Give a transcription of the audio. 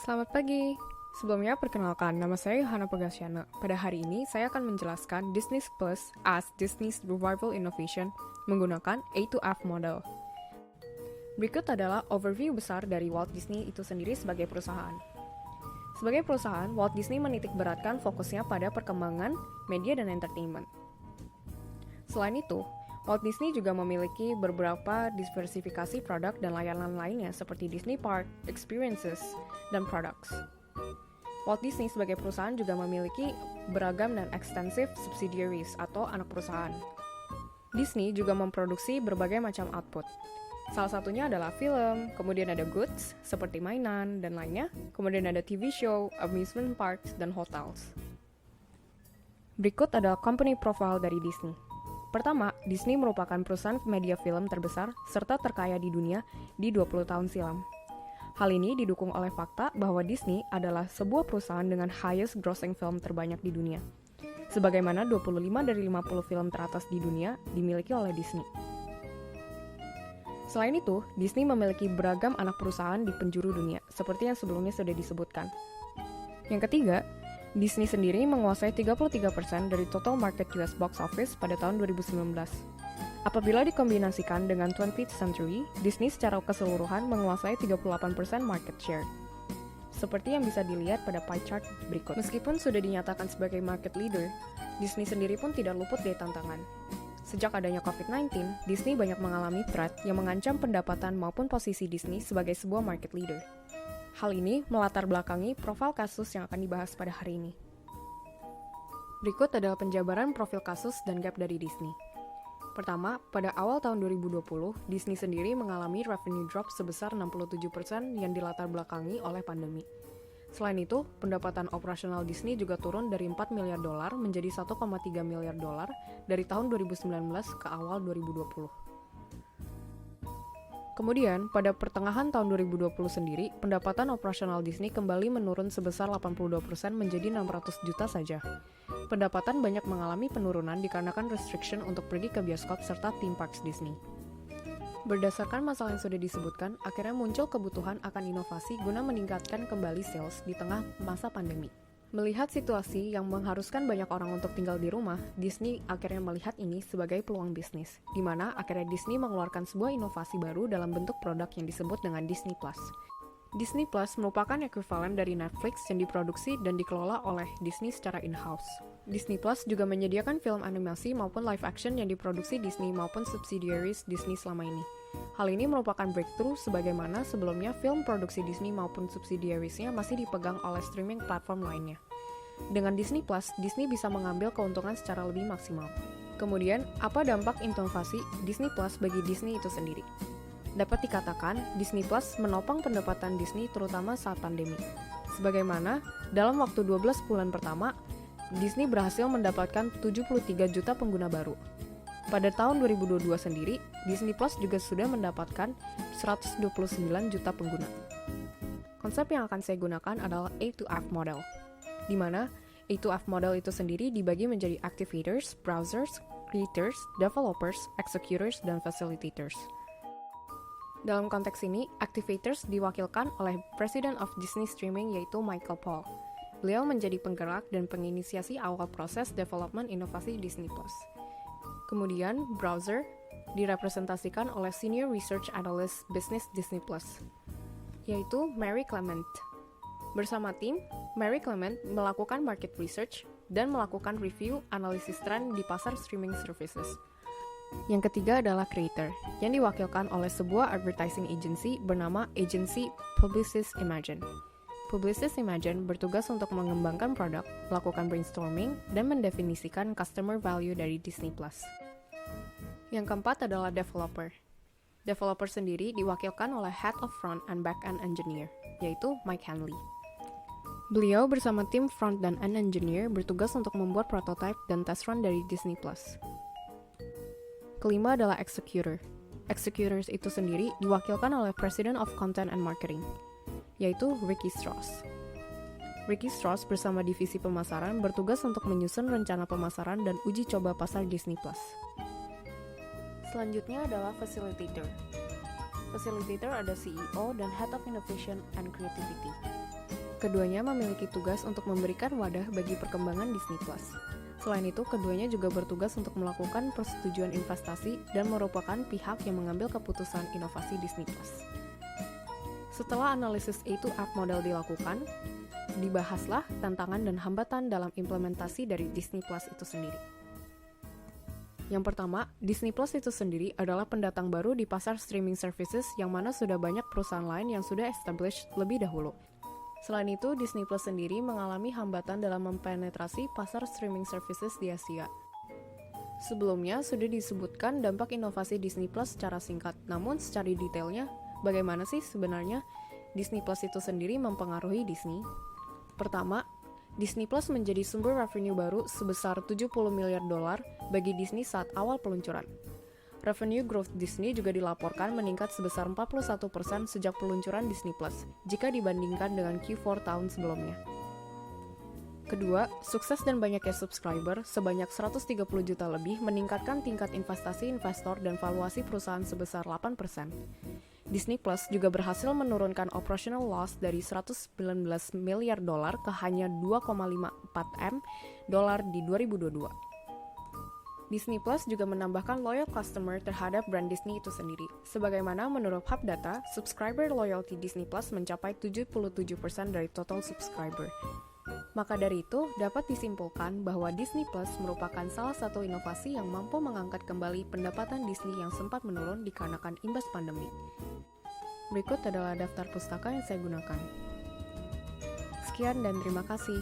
Selamat pagi. Sebelumnya perkenalkan, nama saya Yohana Pagasyana. Pada hari ini, saya akan menjelaskan Disney Plus as Disney's Revival Innovation menggunakan A to F model. Berikut adalah overview besar dari Walt Disney itu sendiri sebagai perusahaan. Sebagai perusahaan, Walt Disney menitik beratkan fokusnya pada perkembangan media dan entertainment. Selain itu, Walt Disney juga memiliki beberapa diversifikasi produk dan layanan lainnya seperti Disney Park, Experiences, dan Products. Walt Disney sebagai perusahaan juga memiliki beragam dan ekstensif subsidiaries atau anak perusahaan. Disney juga memproduksi berbagai macam output. Salah satunya adalah film, kemudian ada goods seperti mainan dan lainnya, kemudian ada TV show, amusement parks, dan hotels. Berikut adalah company profile dari Disney. Pertama, Disney merupakan perusahaan media film terbesar serta terkaya di dunia di 20 tahun silam. Hal ini didukung oleh fakta bahwa Disney adalah sebuah perusahaan dengan highest grossing film terbanyak di dunia. Sebagaimana 25 dari 50 film teratas di dunia dimiliki oleh Disney. Selain itu, Disney memiliki beragam anak perusahaan di penjuru dunia, seperti yang sebelumnya sudah disebutkan. Yang ketiga, Disney sendiri menguasai 33% dari total market US box office pada tahun 2019. Apabila dikombinasikan dengan 20th Century, Disney secara keseluruhan menguasai 38% market share. Seperti yang bisa dilihat pada pie chart berikut. Meskipun sudah dinyatakan sebagai market leader, Disney sendiri pun tidak luput dari tantangan. Sejak adanya COVID-19, Disney banyak mengalami threat yang mengancam pendapatan maupun posisi Disney sebagai sebuah market leader. Hal ini melatar belakangi profil kasus yang akan dibahas pada hari ini. Berikut adalah penjabaran profil kasus dan gap dari Disney. Pertama, pada awal tahun 2020, Disney sendiri mengalami revenue drop sebesar 67% yang dilatar belakangi oleh pandemi. Selain itu, pendapatan operasional Disney juga turun dari 4 miliar dolar menjadi 1,3 miliar dolar dari tahun 2019 ke awal 2020. Kemudian, pada pertengahan tahun 2020 sendiri, pendapatan operasional Disney kembali menurun sebesar 82% menjadi 600 juta saja. Pendapatan banyak mengalami penurunan dikarenakan restriction untuk pergi ke bioskop serta theme parks Disney. Berdasarkan masalah yang sudah disebutkan, akhirnya muncul kebutuhan akan inovasi guna meningkatkan kembali sales di tengah masa pandemi. Melihat situasi yang mengharuskan banyak orang untuk tinggal di rumah, Disney akhirnya melihat ini sebagai peluang bisnis, di mana akhirnya Disney mengeluarkan sebuah inovasi baru dalam bentuk produk yang disebut dengan Disney Plus. Disney Plus merupakan ekuivalen dari Netflix yang diproduksi dan dikelola oleh Disney secara in-house. Disney Plus juga menyediakan film animasi maupun live action yang diproduksi Disney maupun subsidiaries Disney selama ini. Hal ini merupakan breakthrough sebagaimana sebelumnya film produksi Disney maupun subsidiariesnya masih dipegang oleh streaming platform lainnya. Dengan Disney Plus, Disney bisa mengambil keuntungan secara lebih maksimal. Kemudian, apa dampak inovasi Disney Plus bagi Disney itu sendiri? Dapat dikatakan, Disney Plus menopang pendapatan Disney terutama saat pandemi. Sebagaimana, dalam waktu 12 bulan pertama, Disney berhasil mendapatkan 73 juta pengguna baru. Pada tahun 2022 sendiri, Disney Plus juga sudah mendapatkan 129 juta pengguna. Konsep yang akan saya gunakan adalah A to F model, di mana A to F model itu sendiri dibagi menjadi activators, browsers, creators, developers, executors, dan facilitators. Dalam konteks ini, activators diwakilkan oleh President of Disney Streaming yaitu Michael Paul. Beliau menjadi penggerak dan penginisiasi awal proses development inovasi Disney Plus. Kemudian, browser direpresentasikan oleh Senior Research Analyst Business Disney Plus, yaitu Mary Clement. Bersama tim, Mary Clement melakukan market research dan melakukan review analisis tren di pasar streaming services. Yang ketiga adalah creator, yang diwakilkan oleh sebuah advertising agency bernama Agency Publicis Imagine. Publicis Imagine bertugas untuk mengembangkan produk, melakukan brainstorming, dan mendefinisikan customer value dari Disney Plus. Yang keempat adalah developer. Developer sendiri diwakilkan oleh Head of Front and Back-end Engineer, yaitu Mike Hanley. Beliau bersama tim Front dan End Engineer bertugas untuk membuat prototype dan test run dari Disney Plus. Kelima adalah executor. Executors itu sendiri diwakilkan oleh President of Content and Marketing, yaitu Ricky Strauss. Ricky Strauss bersama divisi pemasaran bertugas untuk menyusun rencana pemasaran dan uji coba pasar Disney Plus. Selanjutnya adalah facilitator. Facilitator ada CEO dan Head of Innovation and Creativity. Keduanya memiliki tugas untuk memberikan wadah bagi perkembangan Disney Plus. Selain itu, keduanya juga bertugas untuk melakukan persetujuan investasi dan merupakan pihak yang mengambil keputusan inovasi Disney Plus. Setelah analisis A2F model dilakukan, dibahaslah tantangan dan hambatan dalam implementasi dari Disney Plus itu sendiri. Yang pertama, Disney Plus itu sendiri adalah pendatang baru di pasar streaming services yang mana sudah banyak perusahaan lain yang sudah established lebih dahulu. Selain itu, Disney Plus sendiri mengalami hambatan dalam mempenetrasi pasar streaming services di Asia. Sebelumnya, sudah disebutkan dampak inovasi Disney Plus secara singkat, namun secara detailnya, bagaimana sih sebenarnya Disney Plus itu sendiri mempengaruhi Disney? Pertama, Disney Plus menjadi sumber revenue baru sebesar $70 miliar bagi Disney saat awal peluncuran. Revenue growth Disney juga dilaporkan meningkat sebesar 41% sejak peluncuran Disney Plus, jika dibandingkan dengan Q4 tahun sebelumnya. Kedua, sukses dan banyaknya subscriber sebanyak 130 juta lebih meningkatkan tingkat investasi investor dan valuasi perusahaan sebesar 8%. Disney Plus juga berhasil menurunkan operational loss dari $119 miliar ke hanya 2,54 M di 2022. Disney Plus juga menambahkan loyal customer terhadap brand Disney itu sendiri. Sebagaimana menurut Hub Data, subscriber loyalty Disney Plus mencapai 77% dari total subscriber. Maka dari itu, dapat disimpulkan bahwa Disney Plus merupakan salah satu inovasi yang mampu mengangkat kembali pendapatan Disney yang sempat menurun dikarenakan imbas pandemi. Berikut adalah daftar pustaka yang saya gunakan. Sekian dan terima kasih.